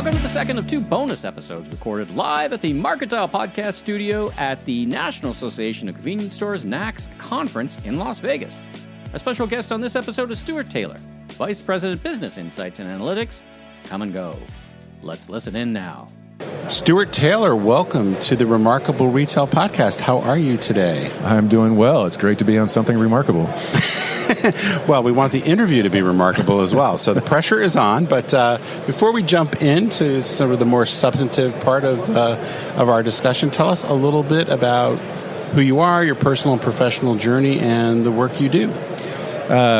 Welcome to the second of two bonus episodes recorded live at the Marketile Podcast Studio at the National Association of Convenience Stores NACS Conference in Las Vegas. Our special guest on this episode is Stuart Taylor, Vice President Business Insights and Analytics. Come and go. Let's listen in now. Stuart Taylor, welcome to the Remarkable Retail Podcast. How are you today? I'm doing well. It's great to be on something remarkable. Well, we want the interview to be remarkable as well, so the pressure is on. But before we jump into sort of the more substantive part of our discussion, tell us a little bit about who you are, your personal and professional journey, and the work you do.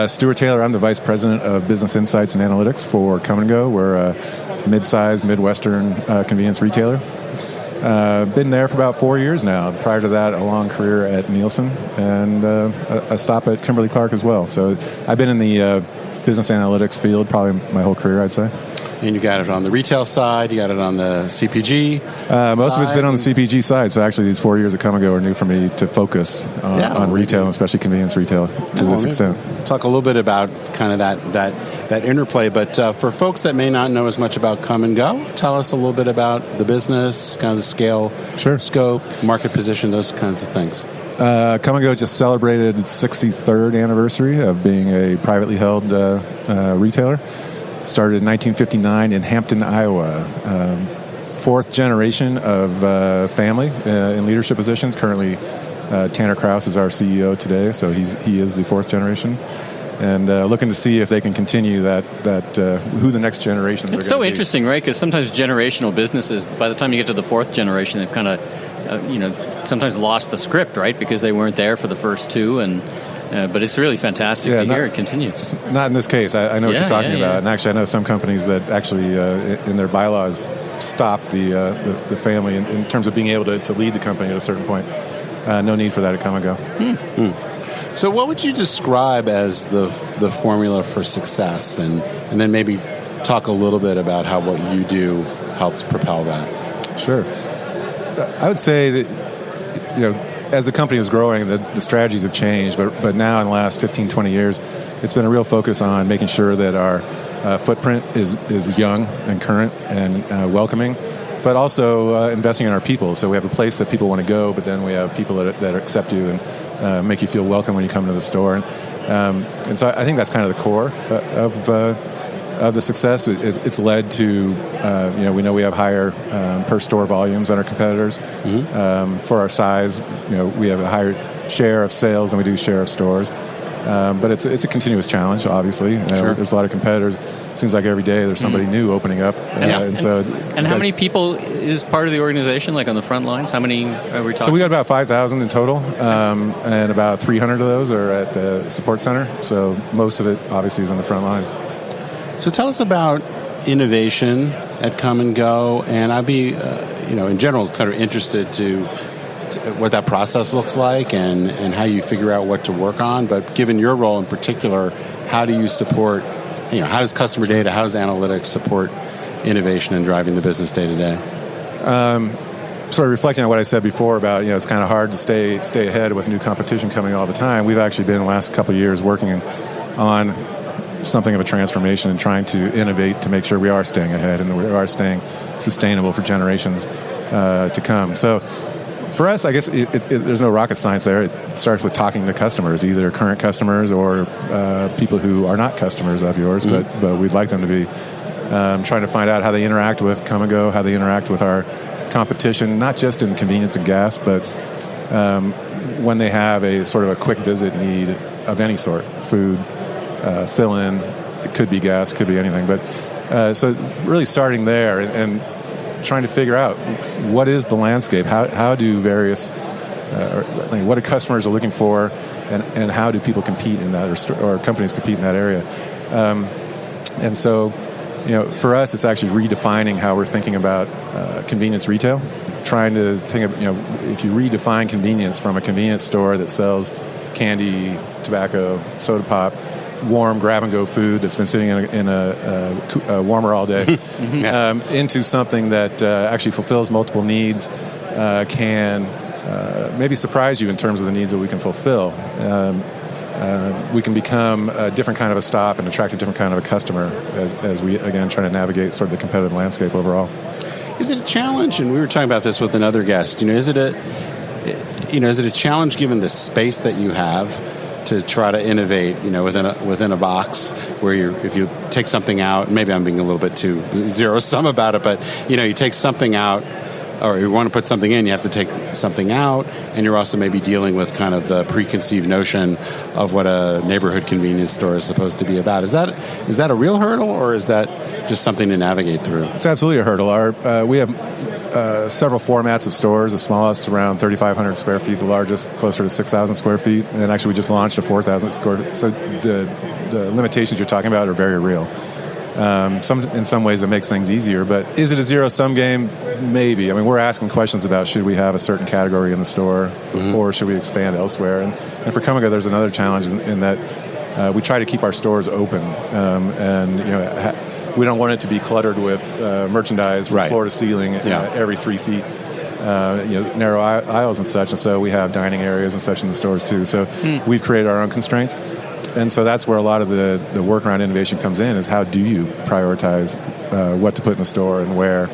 Stuart Taylor, I'm the Vice President of Business Insights and Analytics for Come & Go. We're a mid-sized, Midwestern convenience retailer. Been there for about 4 years now. Prior to that, a long career at Nielsen and a stop at Kimberly-Clark as well. So I've been in the business analytics field probably my whole career, I'd say. And you got it on the retail side, you got it on the CPG Most of it's been on the CPG side, so actually these 4 years at Come & Go are new for me to focus on retail, and especially convenience retail to this extent. Talk a little bit about kind of that interplay, but for folks that may not know as much about Come & Go, tell us a little bit about the business, kind of the scale, scope, market position, those kinds of things. Come & Go just celebrated its 63rd anniversary of being a privately held retailer. Started in 1959 in Hampton, Iowa. Fourth generation of family in leadership positions. Currently, Tanner Kraus is our CEO today, so he is the fourth generation. And looking to see if they can continue that who the next generations are going to be. It's so interesting, right? Because sometimes generational businesses, by the time you get to the fourth generation, they've kind of, sometimes lost the script, right? Because they weren't there for the first two, but it's really fantastic to hear it continues. Not in this case. I know what you're talking about. And actually, I know some companies that actually, in their bylaws, stop the family in terms of being able to lead the company at a certain point. No need for that at Come & Go. So what would you describe as the formula for success? And then maybe talk a little bit about how what you do helps propel that. Sure. I would say that, as the company is growing, the strategies have changed, but now in the last 15, 20 years, it's been a real focus on making sure that our footprint is young and current and welcoming, but also investing in our people. So we have a place that people want to go, but then we have people that accept you and make you feel welcome when you come to the store. And so I think that's kind of the core of the success. It's led to, we know we have higher per store volumes than our competitors. For our size, we have a higher share of sales than we do share of stores. But it's a continuous challenge, obviously. There's a lot of competitors. It seems like every day there's somebody new opening up. And how many people is part of the organization, like on the front lines? How many are we talking? So we got about 5,000 in total, and about 300 of those are at the support center. So most of it, obviously, is on the front lines. So tell us about innovation at Come & Go, and I'd be, in general, kind of interested to what that process looks like and how you figure out what to work on. But given your role in particular, how do you support, how does customer data, how does analytics support innovation and driving the business day to day? Sort of reflecting on what I said before about, it's kind of hard to stay ahead with new competition coming all the time. We've actually been, the last couple of years, working on something of a transformation and trying to innovate to make sure we are staying ahead and we are staying sustainable for generations to come. So for us, I guess there's no rocket science there. It starts with talking to customers, either current customers or people who are not customers of yours, but we'd like them to be. Trying to find out how they interact with Come & Go, how they interact with our competition, not just in convenience and gas, but when they have a sort of a quick visit need of any sort, food, fill in, it could be gas, could be anything. But so really starting there and trying to figure out what is the landscape, how do various, what do customers are looking for, and how do people compete in that, or companies compete in that area. And so, for us, it's actually redefining how we're thinking about convenience retail, trying to think of, if you redefine convenience from a convenience store that sells candy, tobacco, soda pop, warm grab-and-go food that's been sitting in a warmer all day, into something that actually fulfills multiple needs, can maybe surprise you in terms of the needs that we can fulfill. we can become a different kind of a stop and attract a different kind of a customer as we, again, try to navigate sort of the competitive landscape overall. Is it a challenge? And we were talking about this with another guest. Is it a challenge given the space that you have to try to innovate, within a box where if you take something out, maybe I'm being a little bit too zero-sum about it, but, you take something out, or you want to put something in, you have to take something out, and you're also maybe dealing with kind of the preconceived notion of what a neighborhood convenience store is supposed to be about. Is that a real hurdle, or is that just something to navigate through? It's absolutely a hurdle. We have several formats of stores. The smallest around 3,500 square feet, the largest closer to 6,000 square feet, and actually we just launched a 4,000 square. So the limitations you're talking about are very real. In some ways it makes things easier, but is it a zero-sum game? Maybe. I mean, we're asking questions about should we have a certain category in the store, or should we expand elsewhere? And for Come and Go, there's another challenge in that we try to keep our stores open, we don't want it to be cluttered with merchandise from floor to ceiling every 3 feet. Narrow aisles and such, and so we have dining areas and such in the stores too. So we've created our own constraints. And so that's where a lot of the work around innovation comes in, is how do you prioritize what to put in the store and where.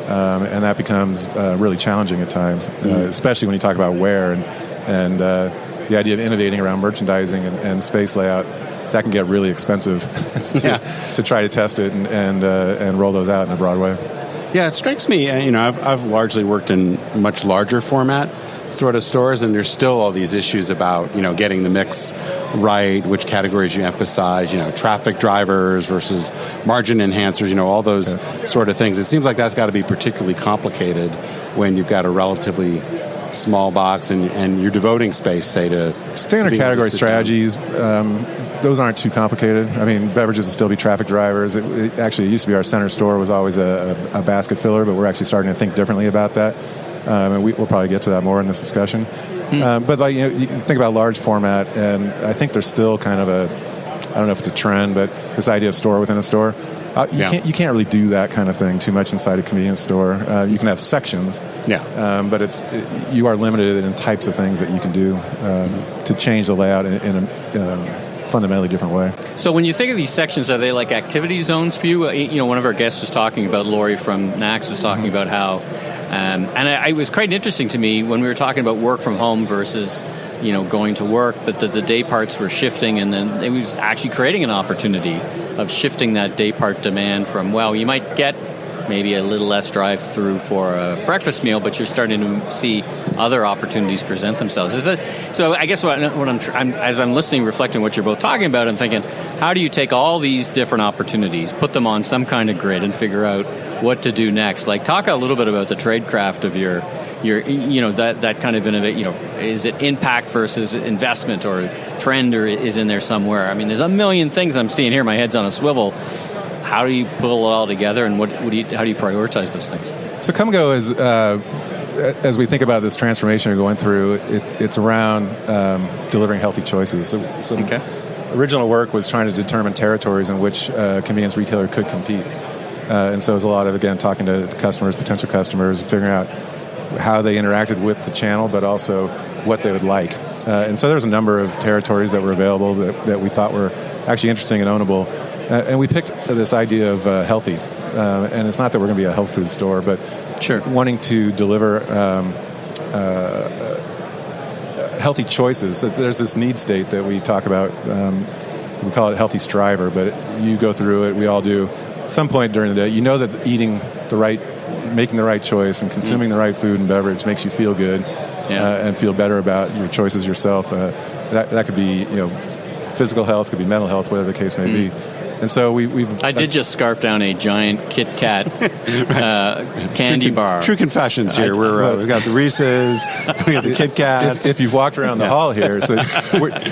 And that becomes really challenging at times, especially when you talk about where and the idea of innovating around merchandising and space layout. That can get really expensive to try to test it and roll those out in a broad way. Yeah, it strikes me, I've largely worked in much larger format sort of stores, and there's still all these issues about, getting the mix right, which categories you emphasize, traffic drivers versus margin enhancers, all those sort of things. It seems like that's got to be particularly complicated when you've got a relatively small box and you're devoting space, say, to standard category strategies. Those aren't too complicated. I mean, beverages will still be traffic drivers. It used to be our center store was always a basket filler, but we're actually starting to think differently about that. And we'll probably get to that more in this discussion. But you can think about large format, and I think there's still kind of I don't know if it's a trend, but this idea of store within a store. You can't really do that kind of thing too much inside a convenience store. You can have sections, but you are limited in types of things that you can do to change the layout in a fundamentally different way. So when you think of these sections, are they like activity zones for you? One of our guests was talking about, Lori from NACS was talking about how, and it was quite interesting to me when we were talking about work from home versus, going to work, but the day parts were shifting, and then it was actually creating an opportunity of shifting that day part demand from, you might get maybe a little less drive-through for a breakfast meal, but you're starting to see other opportunities present themselves. So I guess what I'm as I'm listening, reflecting what you're both talking about, I'm thinking, how do you take all these different opportunities, put them on some kind of grid, and figure out what to do next? Like, talk a little bit about the tradecraft of your that kind of innovate. Is it impact versus investment, or trend, or is in there somewhere? I mean, there's a million things I'm seeing here. My head's on a swivel. How do you pull it all together, and how do you prioritize those things? So Come and Go is, as we think about this transformation we're going through, it's around delivering healthy choices. So original work was trying to determine territories in which a convenience retailer could compete. And so it was a lot of, again, talking to customers, potential customers, figuring out how they interacted with the channel, but also what they would like. And so there's a number of territories that were available that we thought were actually interesting and ownable. And we picked this idea of healthy. And it's not that we're going to be a health food store, but wanting to deliver healthy choices. So there's this need state that we talk about. We call it healthy striver, but you go through it, we all do. At some point during the day, you know that making the right choice and consuming the right food and beverage makes you feel good and feel better about your choices yourself. That could be physical health, could be mental health, whatever the case may be. And so I did just scarf down a giant Kit Kat candy bar. True confessions here. We've got the Reese's, we got the Kit Kats. If you've walked around the hall here, so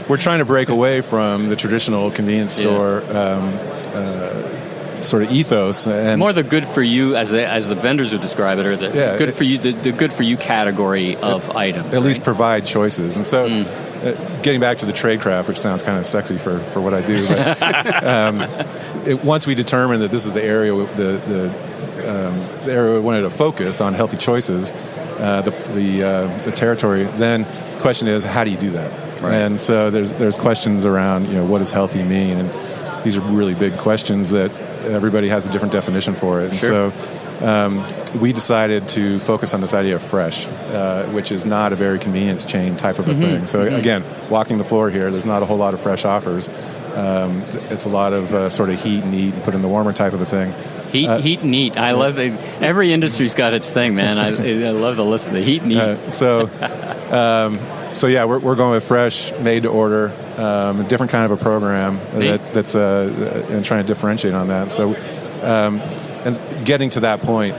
we're trying to break away from the traditional convenience store sort of ethos, and more the good for you, as the vendors would describe it, or the good for you, the good for you category of items. At least provide choices, and so. Getting back to the tradecraft, which sounds kind of sexy for what I do, but once we determined that this is the area, the area we wanted to focus on healthy choices, the territory, then the question is, how do you do that? Right. And so there's questions around, what does healthy mean? And these are really big questions that everybody has a different definition for it. Sure. And so we decided to focus on this idea of fresh, which is not a very convenience chain type of a thing. So again, walking the floor here, there's not a whole lot of fresh offers. It's a lot of sort of heat and eat and put in the warmer type of a thing. Heat and eat. I love it. Every industry's got its thing, man. I love the list of the heat and eat. So yeah, we're going with fresh, made to order, a different kind of a program that's and trying to differentiate on that. So, and getting to that point,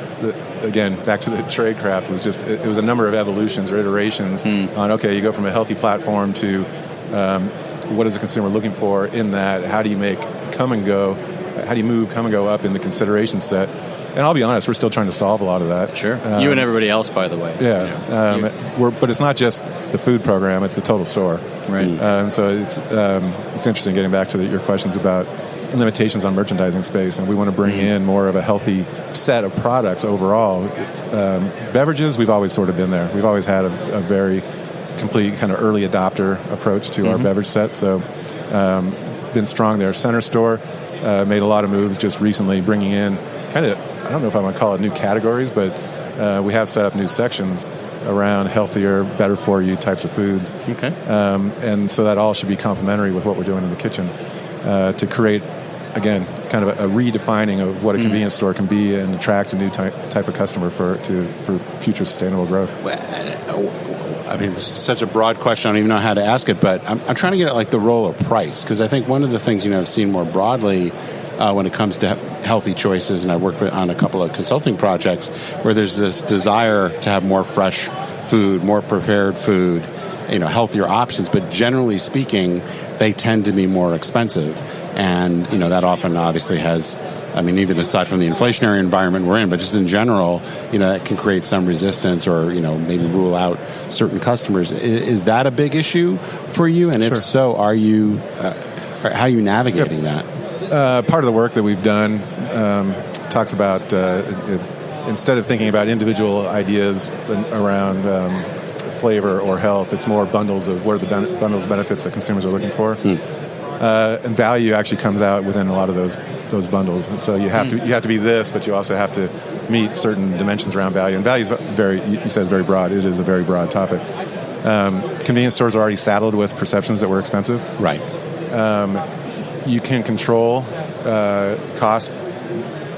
again, back to the trade craft was just it was a number of evolutions or iterations on you go from a healthy platform to what is the consumer looking for in that? How do you make come and go? How do you move come and go up in the consideration set? And I'll be honest, we're still trying to solve a lot of that. Sure. You and everybody else, by the way. Yeah. But it's not just the food program, it's the total store. Right. So it's interesting getting back to your questions about limitations on merchandising space, and we want to bring in more of a healthy set of products overall. Beverages, we've always sort of been there. We've always had a very complete kind of early adopter approach to our beverage set, so been strong there. Center store made a lot of moves just recently, bringing in kind of, I don't know if I want to call it new categories, but we have set up new sections around healthier, better for you types of foods. Okay. And so that all should be complementary with what we're doing in the kitchen to create, again, kind of a redefining of what a convenience store can be and attract a new type of customer for future sustainable growth. I mean, this is such a broad question. I don't even know how to ask it, but I'm trying to get at like the role of price, because I think one of the things I've seen more broadly when it comes to healthy choices, and I worked on a couple of consulting projects where there's this desire to have more fresh food, more prepared food, healthier options, but generally speaking, they tend to be more expensive, and that often obviously has, even aside from the inflationary environment we're in, but just in general, that can create some resistance or, maybe rule out certain customers. Is that a big issue for you? And if so, are you, how are you navigating that? Part of the work that we've done talks about instead of thinking about individual ideas around flavor or health, it's more bundles of what are the bundles benefits that consumers are looking for. And value actually comes out within a lot of those bundles. And so you have to be this, but you also have to meet certain dimensions around value. And value is you said it's very broad. It is a very broad topic. Convenience stores are already saddled with perceptions that we're expensive. Right. You can control cost,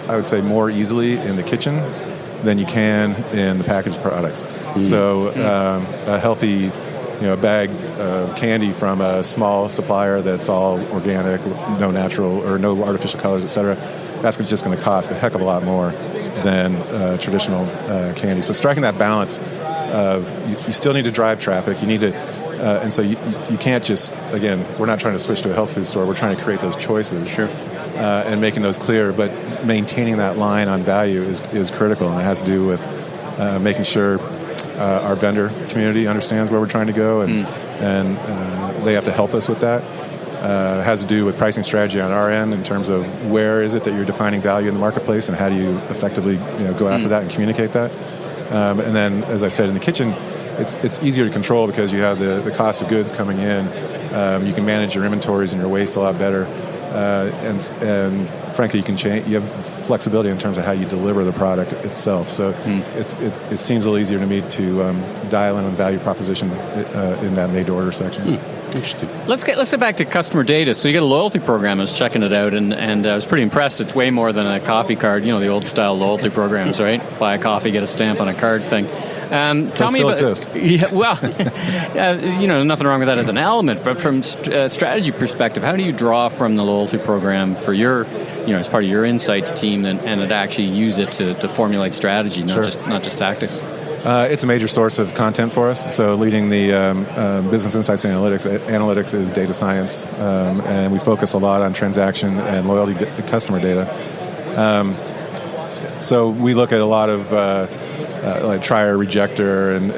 I would say, more easily in the kitchen than you can in the packaged products. So a healthy bag of candy from a small supplier that's all organic, no natural or no artificial colors, etc., that's just going to cost a heck of a lot more than traditional candy. So striking that balance of you still need to drive traffic, you need to and so you can't just, again, we're not trying to switch to a health food store, we're trying to create those choices and making those clear, but maintaining that line on value is critical, and it has to do with making sure our vendor community understands where we're trying to go, and they have to help us with that. It has to do with pricing strategy on our end in terms of where is it that you're defining value in the marketplace, and how do you effectively go after that and communicate that. And then, as I said, in the kitchen, it's easier to control because you have the cost of goods coming in. You can manage your inventories and your waste a lot better, and frankly, you can change. You have flexibility in terms of how you deliver the product itself. So it seems a little easier to me to dial in on the value proposition in that made-to-order section. Interesting. Let's get back to customer data. So you get a loyalty program. I was checking it out, and I was pretty impressed. It's way more than a coffee card. The old style loyalty programs, right? Buy a coffee, get a stamp on a card thing. Tell me about. Exist. Yeah, well, nothing wrong with that as an element, but from strategy perspective, how do you draw from the loyalty program for your, as part of your insights team, and actually use it to formulate strategy, not just tactics? It's a major source of content for us. So leading the business insights and analytics is data science, and we focus a lot on transaction and loyalty customer data. So we look at a lot of like trier, rejector, and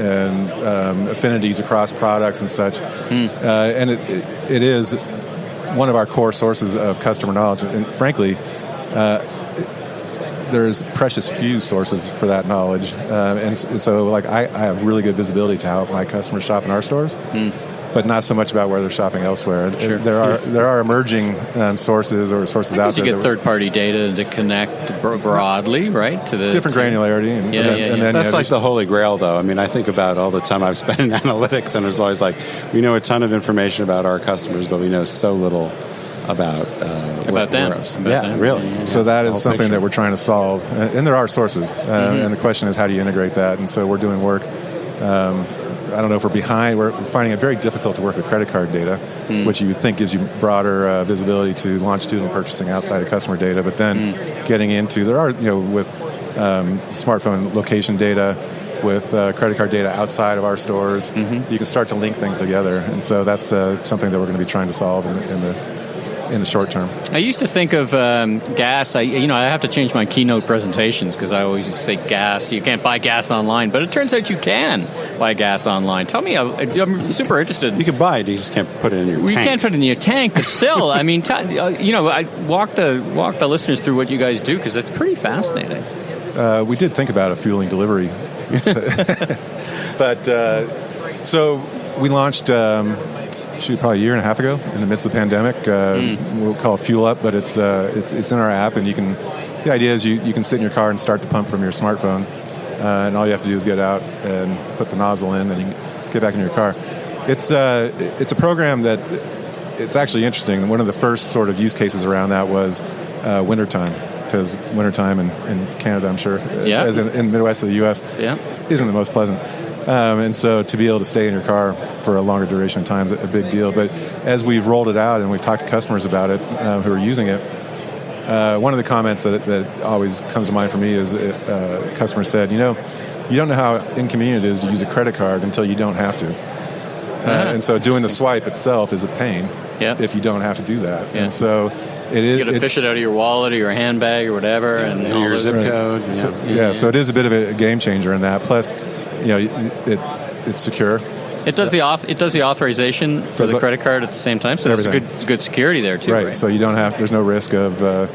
affinities across products and such. And it is one of our core sources of customer knowledge. And frankly, there's precious few sources for that knowledge. And so like I have really good visibility to how my customers shop in our stores. but not so much about where they're shopping elsewhere. Sure. There are emerging sources or sources out there. You get third-party data to connect broadly, right? To the different granularity. And then, that's like the holy grail, though. I mean, I think about all the time I've spent in analytics, and there's always like, we know a ton of information about our customers, but we know so little about them. Really. Yeah. So that is something that we're trying to solve, and there are sources. And the question is, how do you integrate that? And so we're doing work. I don't know if we're behind. We're finding it very difficult to work with credit card data, which you would think gives you broader visibility to longitudinal purchasing outside of customer data. But then getting into, there are, with smartphone location data, with credit card data outside of our stores, you can start to link things together. And so that's something that we're going to be trying to solve in the short term. I used to think of gas. I have to change my keynote presentations because I always used to say gas. You can't buy gas online, but it turns out you can buy gas online. Tell me, I'm super interested. You can buy it. You just can't put it in your tank. You can't put it in your tank, but still, I mean, I walk the listeners through what you guys do because it's pretty fascinating. We did think about a fueling delivery, but so we launched. Probably a year and a half ago, in the midst of the pandemic. We'll call it Fuel Up, but it's in our app, and the idea is you can sit in your car and start the pump from your smartphone, and all you have to do is get out and put the nozzle in, and you can get back in your car. It's a program that it's actually interesting. One of the first sort of use cases around that was wintertime, because wintertime in Canada, I'm sure, as in the Midwest of the U.S., isn't the most pleasant. And so to be able to stay in your car for a longer duration of time is a big deal. But as we've rolled it out and we've talked to customers about it who are using it, one of the comments that always comes to mind for me is a customer said, you don't know how inconvenient it is to use a credit card until you don't have to. And so doing the swipe itself is a pain if you don't have to do that. Yeah. And so it is. You got to fish it out of your wallet or your handbag or whatever, and your zip code. So it is a bit of a game changer in that. Plus, it's secure. It does the authorization for the credit card at the same time, so there's good security there too. Right. So you don't have. There's no risk of the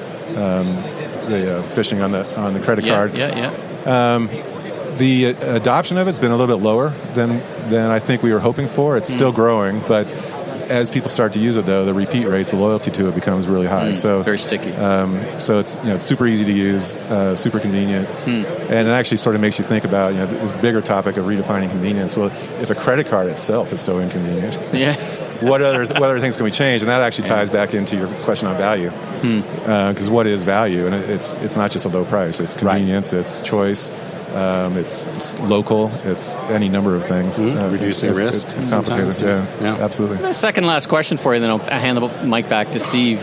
phishing on the credit card. The adoption of it's been a little bit lower than I think we were hoping for. It's still growing, but as people start to use it, though, the repeat rates, the loyalty to it becomes really high. So very sticky. So it's super easy to use, super convenient, and it actually sort of makes you think about this bigger topic of redefining convenience. Well, if a credit card itself is so inconvenient, what other things can we change? And that actually ties back into your question on value, because what is value? And it's not just a low price. It's convenience. It's choice. It's local. It's any number of things. Reducing risk. It's complicated. Yeah, absolutely. A second last question for you, then I'll hand the mic back to Steve.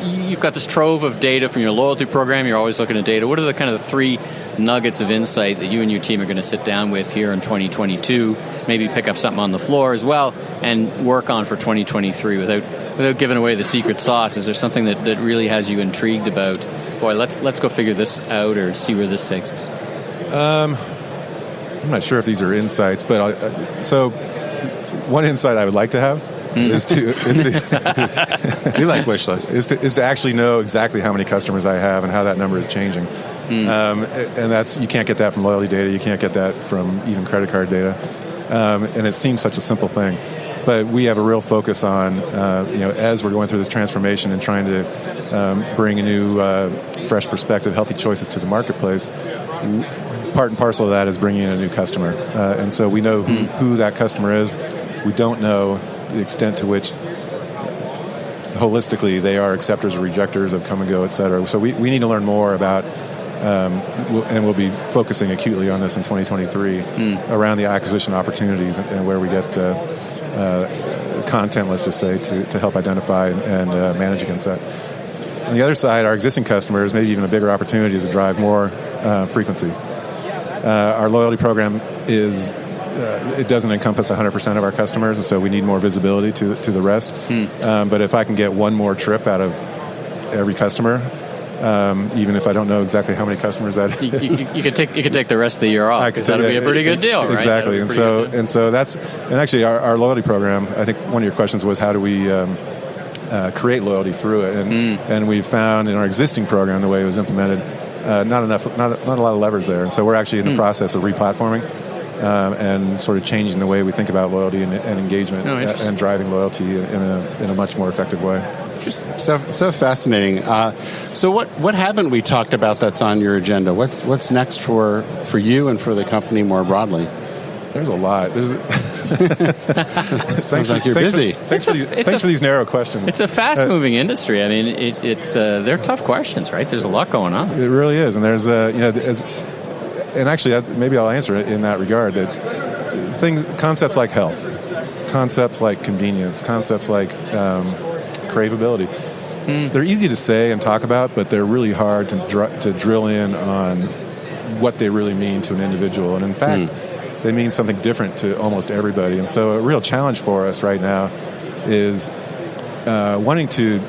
You've got this trove of data from your loyalty program. You're always looking at data. What are the kind of the three nuggets of insight that you and your team are going to sit down with here in 2022? Maybe pick up something on the floor as well and work on for 2023 without giving away the secret sauce. Is there something that really has you intrigued about? Boy, let's go figure this out or see where this takes us. I'm not sure if these are insights, but so one insight I would like to have is to we like wish lists is to actually know exactly how many customers I have and how that number is changing. And that's you can't get that from loyalty data. You can't get that from even credit card data. And it seems such a simple thing, but we have a real focus on as we're going through this transformation and trying to bring a new fresh perspective, healthy choices to the marketplace. Part and parcel of that is bringing in a new customer. And so we know who that customer is. We don't know the extent to which holistically they are acceptors or rejectors of come and go, et cetera. So we need to learn more about, and we'll be focusing acutely on this in 2023, around the acquisition opportunities and where we get content, let's just say, to help identify and manage against that. On the other side, our existing customers, maybe even a bigger opportunity is to drive more frequency. Our loyalty program it doesn't encompass 100% of our customers, and so we need more visibility to the rest. But if I can get one more trip out of every customer, even if I don't know exactly how many customers that is, you could take the rest of the year off, because that'll be a pretty good deal, right? Exactly, and so that's actually our loyalty program. I think one of your questions was how do we create loyalty through it, and we found in our existing program the way it was implemented. Not a lot of levers there, and so we're actually in the process of replatforming and sort of changing the way we think about loyalty and engagement and driving loyalty in a much more effective way. Interesting. So fascinating. So what haven't we talked about that's on your agenda? What's next for you and for the company more broadly? There's a lot. Sounds like you're busy. Thanks for these narrow questions. It's a fast-moving industry. I mean, they're tough questions, right? There's a lot going on. It really is, and there's and actually, maybe I'll answer it in that regard. That concepts like health, concepts like convenience, concepts like craveability. They're easy to say and talk about, but they're really hard to drill in on what they really mean to an individual. And in fact, they mean something different to almost everybody. And so a real challenge for us right now is wanting to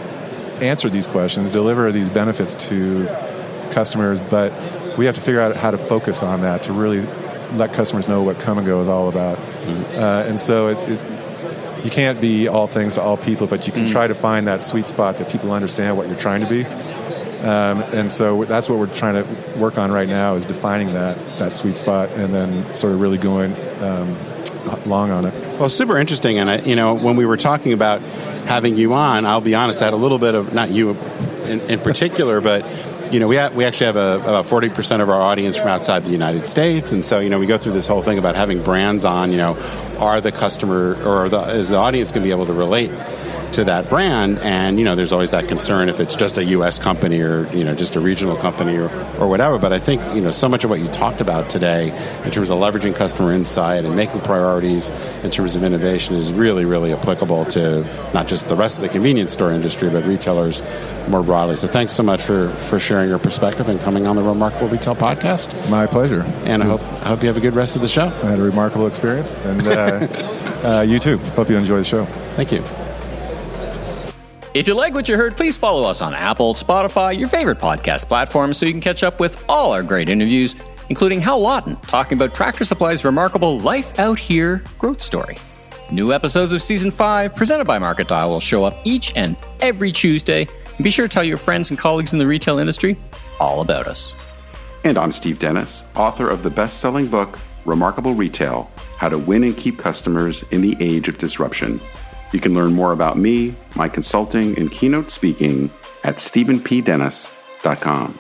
answer these questions, deliver these benefits to customers, but we have to figure out how to focus on that to really let customers know what Come and Go is all about. And so you can't be all things to all people, but you can try to find that sweet spot that people understand what you're trying to be. And so that's what we're trying to work on right now, is defining that sweet spot and then sort of really going long on it. Well, super interesting. And when we were talking about having you on, I'll be honest, I had a little bit of, not you in particular, but we actually have about 40% of our audience from outside the United States, and so we go through this whole thing about having brands on. Are the customer is the audience going to be able to relate to that brand? And there's always that concern if it's just a U.S. company or just a regional company or whatever. But I think so much of what you talked about today in terms of leveraging customer insight and making priorities in terms of innovation is really, really applicable to not just the rest of the convenience store industry, but retailers more broadly. So thanks so much for sharing your perspective and coming on the Remarkable Retail Podcast. My pleasure. And I hope you have a good rest of the show. I had a remarkable experience, and you too. Hope you enjoy the show. Thank you. If you like what you heard, please follow us on Apple, Spotify, your favorite podcast platform, so you can catch up with all our great interviews, including Hal Lawton talking about Tractor Supply's remarkable Life Out Here growth story. New episodes of Season 5, presented by Market Dial, will show up each and every Tuesday. And be sure to tell your friends and colleagues in the retail industry all about us. And I'm Steve Dennis, author of the best-selling book, Remarkable Retail: How to Win and Keep Customers in the Age of Disruption. You can learn more about me, my consulting, and keynote speaking at StephenPDennis.com.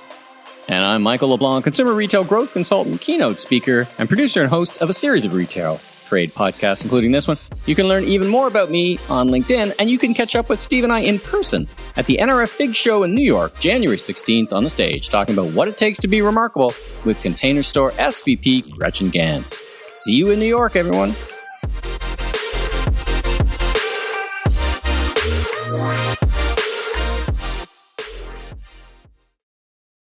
And I'm Michael LeBlanc, consumer retail growth consultant, keynote speaker, and producer and host of a series of retail trade podcasts, including this one. You can learn even more about me on LinkedIn, and you can catch up with Steve and I in person at the NRF Big Show in New York, January 16th on the stage, talking about what it takes to be remarkable with Container Store SVP Gretchen Gantz. See you in New York, everyone.